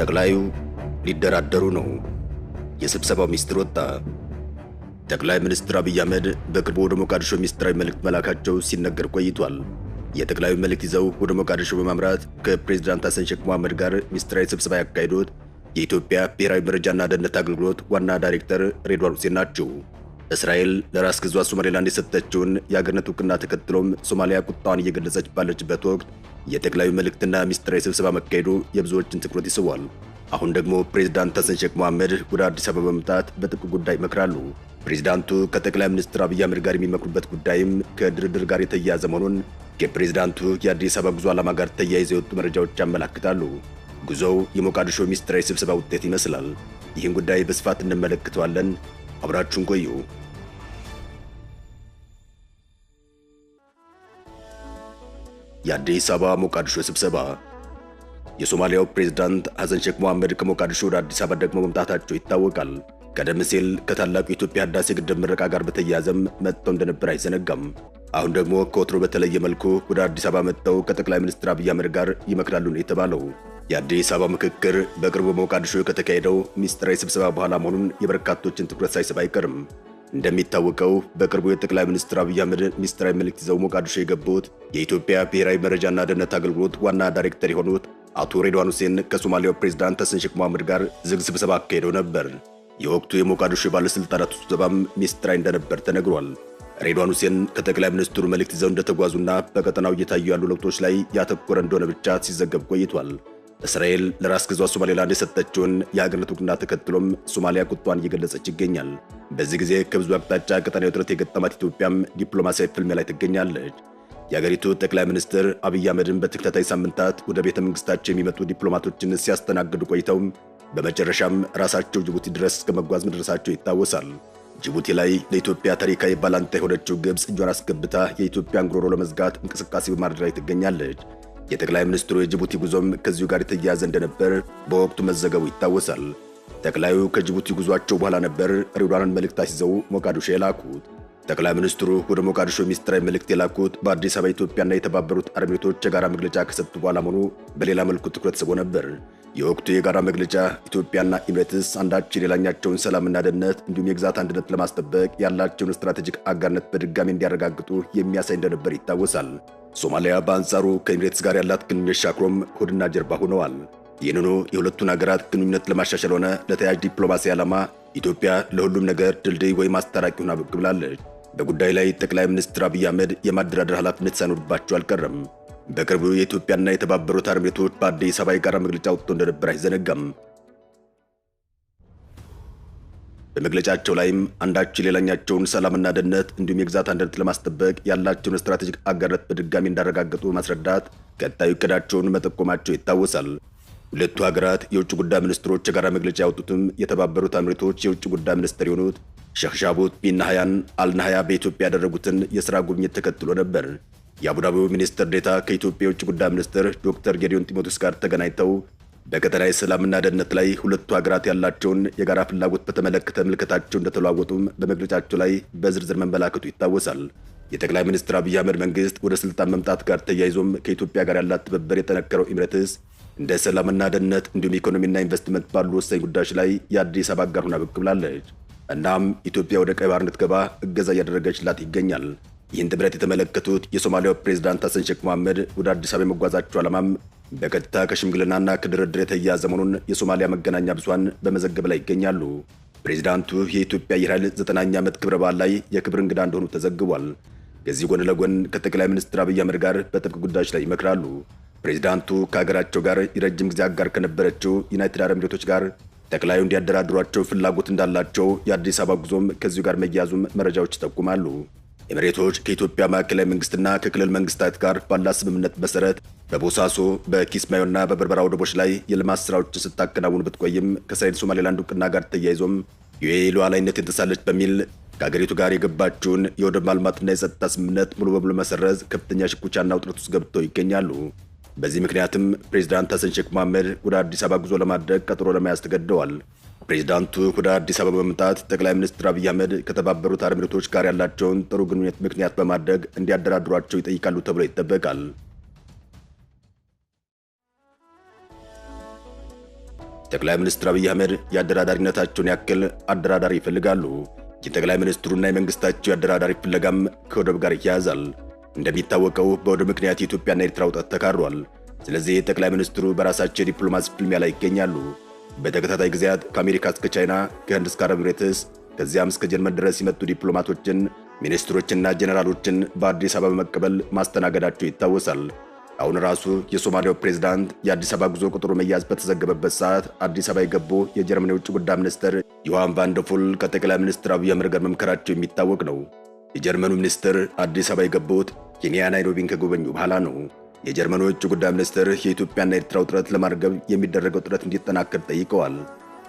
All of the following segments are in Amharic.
ጠቅላዩ ሊደራደሩ ነው። የስብሰባው ሚስጥር ወጣ። ጠቅላይ ሚኒስትር አብይ አህመድ በቅርቡ ወደ ሞቃዲሾ ሚስጥራዊ መልእክት መላካቸው ሲነገር ቆይቷል። የጠቅላዩ መልእክት ይዘው ወደ ሞቃዲሾ በማምራት ከፕሬዝዳንት ሐሰን ሼክ መሐመድ ጋር ሚስጥራዊ ስብሰባ ያካሄዱት የኢትዮጵያ ብሔራዊ መረጃና ደህንነት አገልግሎት ዋና ዳይሬክተር ሬድዋን ሁሴን ናቸው። እስራኤል ለራስ ገዟ ሶማሌላንድ የሰጠችውን የአገርነት ዕውቅና ተከትሎም ሶማሊያ ቁጣዋን እየገለጸች ባለችበት ወቅት የጠቅላዩ መልእክትና ሚስጥራዊ ስብሰባ መካሄዱ የብዙዎችን ትኩረት ይስባል። አሁን ደግሞ ፕሬዝዳንት ሐሰን ሼክ መሐመድ ወደ አዲስ አበባ በመምጣት በጥብቅ ጉዳይ ይመክራሉ። ፕሬዝዳንቱ ከጠቅላይ ሚኒስትር አብይ አህመድ ጋር የሚመክሩበት ጉዳይም ከድርድር ጋር የተያያዘ መሆኑን ከፕሬዝዳንቱ የአዲስ አበባ ጉዞ ዓላማ ጋር ተያይዘው የወጡ መረጃዎች ያመለክታሉ። ጉዞው የሞቃዲሾ ሚስጥራዊ ስብሰባ ውጤት ይመስላል። ይህን ጉዳይ በስፋት እንመለከተዋለን። አብራችሁን ቆዩ። የአዲስ አበባ ሞቃዲሾ ስብሰባ። የሶማሊያው ፕሬዝዳንት ሐሰን ሼክ መሐመድ ከሞቃዲሾ ወደ አዲስ አበባ ደግሞ መምጣታቸው ይታወቃል። ቀደም ሲል ከታላቁ የኢትዮጵያ ህዳሴ ግድብ ምረቃ ጋር በተያያዘም መጥተው እንደነበር አይዘነጋም። አሁን ደግሞ ከወትሮ በተለየ መልኩ ወደ አዲስ አበባ መጥተው ከጠቅላይ ሚኒስትር አብይ አህመድ ጋር ይመክራሉ ነው የተባለው። የአዲስ አበባ ምክክር በቅርቡ ሞቃዲሾ ከተካሄደው ሚስጥራዊ ስብሰባ በኋላ መሆኑን የበርካቶችን ትኩረት ሳይስብ አይቀርም። እንደሚታወቀው በቅርቡ የጠቅላይ ሚኒስትር አብይ አህመድ ሚስጥራዊ መልእክት ይዘው ሞቃዲሾ የገቡት የኢትዮጵያ ብሔራዊ መረጃና ደህንነት አገልግሎት ዋና ዳይሬክተር የሆኑት አቶ ሬድዋን ሁሴን ከሶማሊያው ፕሬዝዳንት ሐሰን ሼክ መሐመድ ጋር ዝግ ስብሰባ አካሄደው ነበር። የወቅቱ የሞቃዲሾ ባለስልጣናት ስብሰባም ሚስጥራዊ እንደነበር ተነግሯል። ሬድዋን ሁሴን ከጠቅላይ ሚኒስትሩ መልእክት ይዘው እንደተጓዙና በቀጠናው እየታዩ ያሉ ለውጦች ላይ ያተኮረ እንደሆነ ብቻ ሲዘገብ ቆይቷል። እስራኤል ለራስ ገዟ ሶማሌላንድ የሰጠችውን የአገርነት ዕውቅና ተከትሎም ሶማሊያ ቁጣዋን እየገለጸች ይገኛል። በዚህ ጊዜ ከብዙ አቅጣጫ ቀጠናዊ ውጥረት የገጠማት ኢትዮጵያም ዲፕሎማሲያዊ ፍልሚያ ላይ ትገኛለች። የአገሪቱ ጠቅላይ ሚኒስትር አብይ አህመድን በተከታታይ ሳምንታት ወደ ቤተ መንግስታቸው የሚመጡ ዲፕሎማቶችን ሲያስተናግዱ ቆይተው በመጨረሻም ራሳቸው ጅቡቲ ድረስ እስከ መጓዝ መድረሳቸው ይታወሳል። ጅቡቲ ላይ ለኢትዮጵያ ታሪካዊ ባላንጣ የሆነችው ግብፅ እጇን አስገብታ የኢትዮጵያን ጉሮሮ ለመዝጋት እንቅስቃሴ በማድረግ ላይ ትገኛለች። የጠቅላይ ሚኒስትሩ የጅቡቲ ጉዞም ከዚሁ ጋር የተያያዘ እንደነበር በወቅቱ መዘገቡ ይታወሳል። ጠቅላዩ ከጅቡቲ ጉዟቸው በኋላ ነበር ሬድዋንን መልእክት አስይዘው ሞቃዲሾ የላኩት። ጠቅላይ ሚኒስትሩ ወደ ሞቃዲሾ ሚስጥራዊ መልእክት የላኩት በአዲስ አበባ ኢትዮጵያና የተባበሩት አረብ ኤሚሬቶች የጋራ መግለጫ ከሰጡ በኋላ መሆኑ በሌላ መልኩ ትኩረት ስቦ ነበር። የወቅቱ የጋራ መግለጫ ኢትዮጵያና ኤሚሬትስ አንዳችን የሌላኛቸውን ሰላምና ደህንነት እንዲሁም የግዛት አንድነት ለማስጠበቅ ያላቸውን ስትራቴጂክ አጋርነት በድጋሚ እንዲያረጋግጡ የሚያሳይ እንደነበር ይታወሳል። ሶማሊያ በአንጻሩ ከኤሚሬትስ ጋር ያላት ግንኙነት ሻክሮም ሆድና ጀርባ ሆነዋል። ይህንኑ የሁለቱን ሀገራት ግንኙነት ለማሻሻል ሆነ ለተያያዥ ዲፕሎማሲ ዓላማ ኢትዮጵያ ለሁሉም ነገር ድልድይ ወይም አስታራቂ ሆና ብቅ ብላለች። በጉዳይ ላይ ጠቅላይ ሚኒስትር አብይ አህመድ የማደራደር ኃላፊነት ሳይኖርባቸው አልቀረም። በቅርቡ የኢትዮጵያና የተባበሩት አረብ ኤሚሬቶች በአዲስ አበባ የጋራ መግለጫ ወጥቶ እንደነበር አይዘነጋም። በመግለጫቸው ላይም አንዳችን ሌላኛቸውን ሰላምና ደህንነት እንዲሁም የግዛት አንድነት ለማስጠበቅ ያላቸውን ስትራቴጂክ አጋርነት በድጋሚ እንዳረጋገጡ ማስረዳት ቀጣዩ እቅዳቸውን መጠቆማቸው ይታወሳል። ሁለቱ ሀገራት የውጭ ጉዳይ ሚኒስትሮች የጋራ መግለጫ ያወጡትም የተባበሩት አሚሬቶች የውጭ ጉዳይ ሚኒስትር የሆኑት ሼክ ሻቡት ቢን ናህያን አልናህያ በኢትዮጵያ ያደረጉትን የሥራ ጉብኝት ተከትሎ ነበር። የአቡዳቢው ሚኒስትር ዴታ ከኢትዮጵያ የውጭ ጉዳይ ሚኒስትር ዶክተር ጌዲዮን ጢሞቴዎስ ጋር ተገናኝተው በቀጠናዊ ሰላምና ደህንነት ላይ ሁለቱ ሀገራት ያላቸውን የጋራ ፍላጎት በተመለከተ ምልከታቸው እንደተለዋወጡም በመግለጫቸው ላይ በዝርዝር መመላከቱ ይታወሳል። የጠቅላይ ሚኒስትር አብይ አህመድ መንግስት ወደ ስልጣን መምጣት ጋር ተያይዞም ከኢትዮጵያ ጋር ያላት ትብብር የጠነከረው ኤሚሬትስ እንደ ሰላምና ደህንነት እንዲሁም ኢኮኖሚና ኢንቨስትመንት ባሉ ወሳኝ ጉዳዮች ላይ የአዲስ አበባ አጋር ሆና ብቅ ብላለች። እናም ኢትዮጵያ ወደ ቀይ ባህር እንድትገባ እገዛ እያደረገችላት ይገኛል። ይህን ጥምረት የተመለከቱት የሶማሊያው ፕሬዝዳንት ሐሰን ሼክ መሐመድ ወደ አዲስ አበባ የመጓዛቸው ዓላማም በቀጥታ ከሽምግልናና ከድርድር የተያያዘ መሆኑን የሶማሊያ መገናኛ ብዙሃን በመዘገብ ላይ ይገኛሉ። ፕሬዝዳንቱ የኢትዮጵያ አየር ኃይል 90ኛ ዓመት ክብረ በዓል ላይ የክብር እንግዳ እንደሆኑ ተዘግቧል። ከዚህ ጎን ለጎን ከጠቅላይ ሚኒስትር አብይ አህመድ ጋር በጥብቅ ጉዳዮች ላይ ይመክራሉ። ፕሬዝዳንቱ ከሀገራቸው ጋር የረጅም ጊዜ አጋር ከነበረችው ዩናይትድ አረብ ኤሚሬቶች ጋር ጠቅላዩ እንዲያደራድሯቸው ፍላጎት እንዳላቸው የአዲስ አበባ ጉዞም ከዚሁ ጋር መያዙም መረጃዎች ይጠቁማሉ። ኤሚሬቶች ከኢትዮጵያ ማዕከላዊ መንግስትና ከክልል መንግስታት ጋር ባላት ስምምነት መሰረት በቦሳሶ በኪስማዮና በበርበራ ወደቦች ላይ የልማት ስራዎችን ስታከናውን ብትቆይም ከእስራኤል ሶማሌላንድ ዕውቅና ጋር ተያይዞም ዩኤኢ ሉዓላዊነትን ጥሳለች በሚል ከሀገሪቱ ጋር የገባችውን የወደብ ማልማትና የጸጥታ ስምምነት ሙሉ በሙሉ መሰረዝ ከፍተኛ ሽኩቻና ውጥረት ውስጥ ገብተው ይገኛሉ። በዚህ ምክንያትም ፕሬዝዳንት ሐሰን ሼክ መሐመድ ወደ አዲስ አበባ ጉዞ ለማድረግ ቀጠሮ ለመያዝ ተገደዋል። ፕሬዝዳንቱ ወደ አዲስ አበባ በመምጣት ጠቅላይ ሚኒስትር አብይ አህመድ ከተባበሩት አረብ ኤሚሬቶች ጋር ያላቸውን ጥሩ ግንኙነት ምክንያት በማድረግ እንዲያደራድሯቸው ይጠይቃሉ ተብሎ ይጠበቃል። ጠቅላይ ሚኒስትር አብይ አህመድ የአደራዳሪነታቸውን ያክል አደራዳሪ ይፈልጋሉ። የጠቅላይ ሚኒስትሩና የመንግስታቸው የአደራዳሪ ፍለጋም ከወደብ ጋር ይያያዛል። እንደሚታወቀው በወደብ ምክንያት የኢትዮጵያና ኤርትራ ውጥረት ተካሯል። ስለዚህ ጠቅላይ ሚኒስትሩ በራሳቸው የዲፕሎማሲ ፍልሚያ ላይ ይገኛሉ። በተከታታይ ጊዜያት ከአሜሪካ እስከ ቻይና፣ ከህንድ እስከ አረብ ኤሚሬትስ ከዚያም እስከ ጀርመን ድረስ የመጡ ዲፕሎማቶችን፣ ሚኒስትሮችና ጀነራሎችን በአዲስ አበባ በመቀበል ማስተናገዳቸው ይታወሳል። አሁን ራሱ የሶማሊያው ፕሬዝዳንት የአዲስ አበባ ጉዞ ቁጥሩ መያዝ በተዘገበበት ሰዓት አዲስ አበባ የገቡ የጀርመን የውጭ ጉዳይ ሚኒስትር ዮሐን ቫንደርፉል ከጠቅላይ ሚኒስትር አብይ አህመድ ጋር መምከራቸው የሚታወቅ ነው። የጀርመኑ ሚኒስትር አዲስ አበባ የገቡት ኬንያ ናይሮቢን ከጎበኙ በኋላ ነው። የጀርመኑ የውጭ ጉዳይ ሚኒስትር የኢትዮጵያና ኤርትራ ውጥረት ለማርገብ የሚደረገው ጥረት እንዲጠናከር ጠይቀዋል።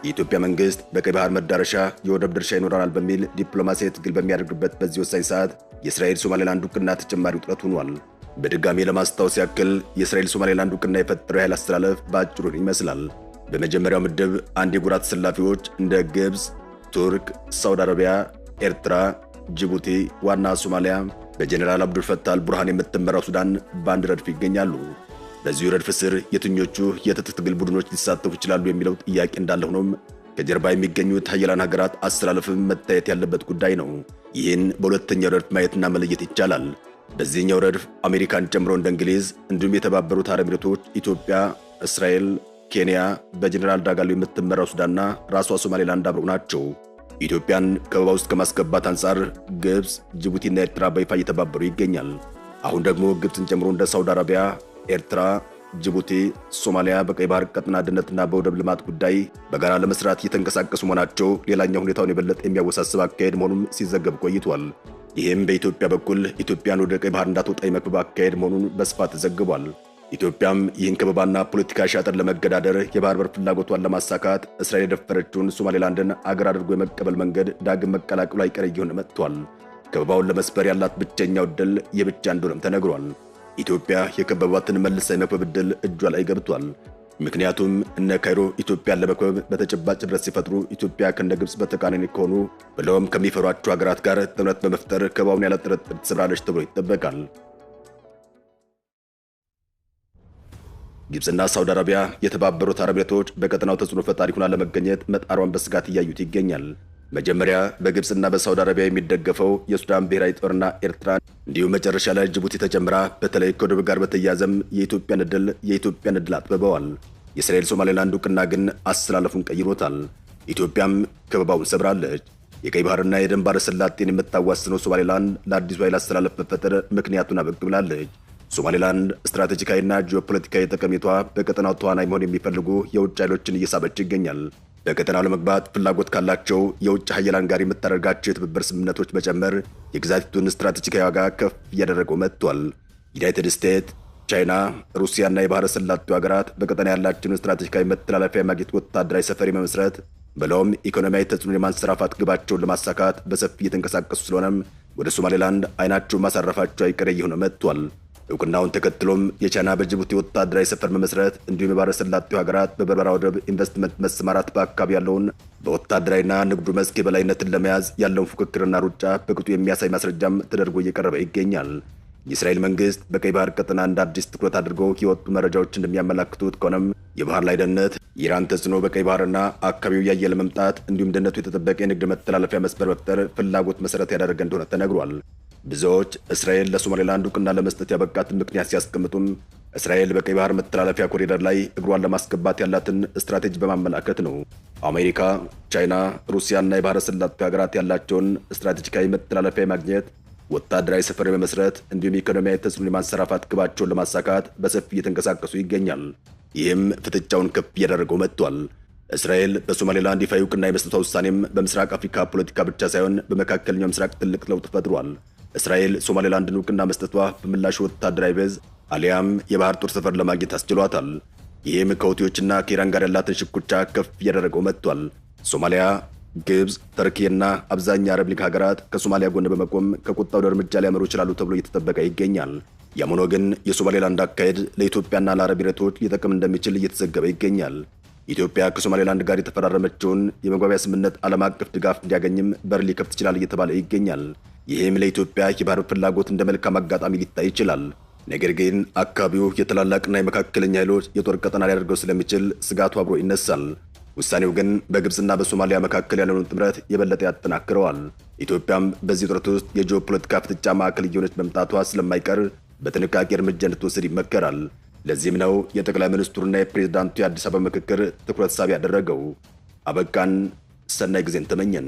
የኢትዮጵያ መንግስት በቀይ ባህር መዳረሻ የወደብ ድርሻ ይኖራል በሚል ዲፕሎማሲያዊ ትግል በሚያደርግበት በዚህ ወሳኝ ሰዓት የእስራኤል ሶማሌላንድ ዕውቅና ተጨማሪ ውጥረት ሆኗል። በድጋሚ ለማስታወስ ያክል የእስራኤል ሶማሌላንድ ዕውቅና የፈጠረው ኃይል አስተላለፍ በአጭሩ ይመስላል። በመጀመሪያው ምድብ አንድ የጎራ ተሰላፊዎች እንደ ግብፅ፣ ቱርክ፣ ሳውዲ አረቢያ፣ ኤርትራ፣ ጅቡቲ፣ ዋና ሶማሊያ በጀነራል አብዱል ፈታህ አልቡርሃን የምትመራው ሱዳን በአንድ ረድፍ ይገኛሉ። በዚሁ ረድፍ ስር የትኞቹ የትጥቅ ትግል ቡድኖች ሊሳተፉ ይችላሉ የሚለው ጥያቄ እንዳለ ሆኖም ከጀርባ የሚገኙት ሀያላን ሀገራት አስተላለፍም መታየት ያለበት ጉዳይ ነው። ይህን በሁለተኛው ረድፍ ማየትና መለየት ይቻላል። በዚህኛው ረድፍ አሜሪካን ጨምሮ እንደ እንግሊዝ እንዲሁም የተባበሩት አረብ ኤሚሬቶች፣ ኢትዮጵያ፣ እስራኤል፣ ኬንያ፣ በጀነራል ዳጋሎ የምትመራው ሱዳንና ራሷ ሶማሌላንድ አብረው ናቸው። ኢትዮጵያን ከበባ ውስጥ ከማስገባት አንጻር ግብፅ፣ ጅቡቲና ኤርትራ በይፋ እየተባበሩ ይገኛል። አሁን ደግሞ ግብፅን ጨምሮ እንደ ሳውዲ አረቢያ፣ ኤርትራ፣ ጅቡቲ፣ ሶማሊያ በቀይ ባህር ቀጠና ደህንነትና በወደብ ልማት ጉዳይ በጋራ ለመስራት እየተንቀሳቀሱ መሆናቸው ሌላኛው ሁኔታውን የበለጠ የሚያወሳስብ አካሄድ መሆኑም ሲዘገብ ቆይቷል። ይህም በኢትዮጵያ በኩል ኢትዮጵያን ወደ ቀይ ባህር እንዳትወጣ የመክበብ አካሄድ መሆኑን በስፋት ተዘግቧል። ኢትዮጵያም ይህን ከበባና ፖለቲካ ሻጥር ለመገዳደር የባህር በር ፍላጎቷን ለማሳካት እስራኤል የደፈረችውን ሶማሌላንድን አገር አድርጎ የመቀበል መንገድ ዳግም መቀላቀሉ አይቀሬ እየሆነ መጥቷል። ከበባውን ለመስበር ያላት ብቸኛው ዕድል የብቻ እንደሆነም ተነግሯል። ኢትዮጵያ የከበባትን መልሳ የመክበብ ዕድል እጇ ላይ ገብቷል። ምክንያቱም እነ ካይሮ ኢትዮጵያን ለመክበብ በተጨባጭ ድረስ ሲፈጥሩ ኢትዮጵያ ከነ ግብፅ በተቃራኒ ከሆኑ ብለውም ከሚፈሯቸው ሀገራት ጋር ጥምረት በመፍጠር ከበባውን ያለ ጥርጥር ትሰብራለች ተብሎ ይጠበቃል። ግብፅና ሳውዲ አረቢያ የተባበሩት አረብ ኤሚሬቶች በቀጠናው ተጽዕኖ ፈጣሪ ሆና ለመገኘት መጣሯን በስጋት እያዩት ይገኛል። መጀመሪያ በግብፅና በሳውዲ አረቢያ የሚደገፈው የሱዳን ብሔራዊ ጦርና ኤርትራ እንዲሁም መጨረሻ ላይ ጅቡቲ ተጨምራ በተለይ ከወደብ ጋር በተያያዘም የኢትዮጵያን ዕድል አጥብበዋል። የእስራኤል ሶማሌላንድ ዕውቅና ግን አስተላለፉን ቀይሮታል። ኢትዮጵያም ከበባውን ሰብራለች። የቀይ ባህርና የደን ባሕረ ሰላጤን የምታዋስነው ሶማሌላንድ ለአዲሱ ኃይል አስተላለፍ መፈጠር ምክንያቱን አበቅ ብላለች። ሶማሌላንድ ስትራቴጂካዊና ጂኦፖለቲካዊ ጠቀሜቷ በቀጠናው ተዋናይ መሆን የሚፈልጉ የውጭ ኃይሎችን እየሳበች ይገኛል። በቀጠናው ለመግባት ፍላጎት ካላቸው የውጭ ኃያላን ጋር የምታደርጋቸው የትብብር ስምምነቶች መጨመር የግዛቲቱን ስትራቴጂካዊ ዋጋ ከፍ እያደረገው መጥቷል። ዩናይትድ ስቴትስ፣ ቻይና፣ ሩሲያና የባህረ ሰላጤው ሀገራት በቀጠና ያላቸውን ስትራቴጂካዊ መተላለፊያ ማግኘት ወታደራዊ ሰፈር የመመስረት ብለውም ኢኮኖሚያዊ ተጽዕኖ የማንሰራፋት ግባቸውን ለማሳካት በሰፊ እየተንቀሳቀሱ ስለሆነም ወደ ሶማሌላንድ አይናቸውን ማሳረፋቸው አይቀሬ እየሆነ መጥቷል። ዕውቅናውን ተከትሎም የቻይና በጅቡቲ ወታደራዊ ሰፈር መመስረት እንዲሁም የባህረ ሰላጤው ሀገራት በበርበራ ወደብ ኢንቨስትመንት መሰማራት በአካባቢ ያለውን በወታደራዊና ንግዱ መስክ የበላይነትን ለመያዝ ያለውን ፉክክርና ሩጫ በቅጡ የሚያሳይ ማስረጃም ተደርጎ እየቀረበ ይገኛል። የእስራኤል መንግስት በቀይ ባህር ቀጠና እንደ አዲስ ትኩረት አድርገው የወጡ መረጃዎች እንደሚያመላክቱት ከሆነም የባህር ላይ ደህንነት፣ የኢራን ተጽዕኖ በቀይ ባህርና አካባቢው ያየለ መምጣት እንዲሁም ደህንነቱ የተጠበቀ የንግድ መተላለፊያ መስመር መፍጠር ፍላጎት መሰረት ያደረገ እንደሆነ ተነግሯል። ብዙዎች እስራኤል ለሶማሌላንድ ዕውቅና ለመስጠት ያበቃትን ምክንያት ሲያስቀምጡም እስራኤል በቀይ ባህር መተላለፊያ ኮሪደር ላይ እግሯን ለማስገባት ያላትን ስትራቴጂ በማመላከት ነው። አሜሪካ፣ ቻይና፣ ሩሲያና የባህረ ሰላጤው ሀገራት ያላቸውን ስትራቴጂካዊ መተላለፊያ ማግኘት፣ ወታደራዊ ሰፈር የመመስረት እንዲሁም ኢኮኖሚያዊ ተጽዕኖ የማንሰራፋት ግባቸውን ለማሳካት በሰፊ እየተንቀሳቀሱ ይገኛል። ይህም ፍጥጫውን ከፍ እያደረገው መጥቷል። እስራኤል በሶማሌላንድ ይፋ ዕውቅና የመስጠቷ ውሳኔም በምስራቅ አፍሪካ ፖለቲካ ብቻ ሳይሆን በመካከለኛው ምስራቅ ትልቅ ለውጥ ፈጥሯል። እስራኤል ሶማሌላንድን ዕውቅና መስጠቷ በምላሹ ወታደራዊ ቤዝ አሊያም የባህር ጦር ሰፈር ለማግኘት አስችሏታል። ይህም ከሁቲዎችና ከኢራን ጋር ያላትን ሽኩቻ ከፍ እያደረገው መጥቷል። ሶማሊያ፣ ግብፅ፣ ተርኪና አብዛኛው የአረብ ሊግ ሀገራት ከሶማሊያ ጎን በመቆም ከቁጣው ወደ እርምጃ ሊያመሩ ይችላሉ ተብሎ እየተጠበቀ ይገኛል። ያም ሆኖ ግን የሶማሌላንድ አካሄድ ለኢትዮጵያና ለአረብ ኤሚሬቶች ሊጠቅም እንደሚችል እየተዘገበ ይገኛል። ኢትዮጵያ ከሶማሌላንድ ጋር የተፈራረመችውን የመግባቢያ ስምምነት ዓለም አቀፍ ድጋፍ እንዲያገኝም በር ሊከፍት ይችላል እየተባለ ይገኛል። ይህም ለኢትዮጵያ የባህር ፍላጎት እንደ መልካም አጋጣሚ ሊታይ ይችላል። ነገር ግን አካባቢው የታላላቅና የመካከለኛ ኃይሎች የጦር ቀጠና ሊያደርገው ስለሚችል ስጋቱ አብሮ ይነሳል። ውሳኔው ግን በግብጽና በሶማሊያ መካከል ያለውን ጥምረት የበለጠ ያጠናክረዋል። ኢትዮጵያም በዚህ ውጥረት ውስጥ የጂኦፖለቲካ ፍጥጫ ማዕከል እየሆነች መምጣቷ ስለማይቀር በጥንቃቄ እርምጃ እንድትወስድ ይመከራል። ለዚህም ነው የጠቅላይ ሚኒስትሩና የፕሬዝዳንቱ የአዲስ አበባ ምክክር ትኩረት ሳቢ ያደረገው። አበቃን። ሰናይ ጊዜን ተመኘን።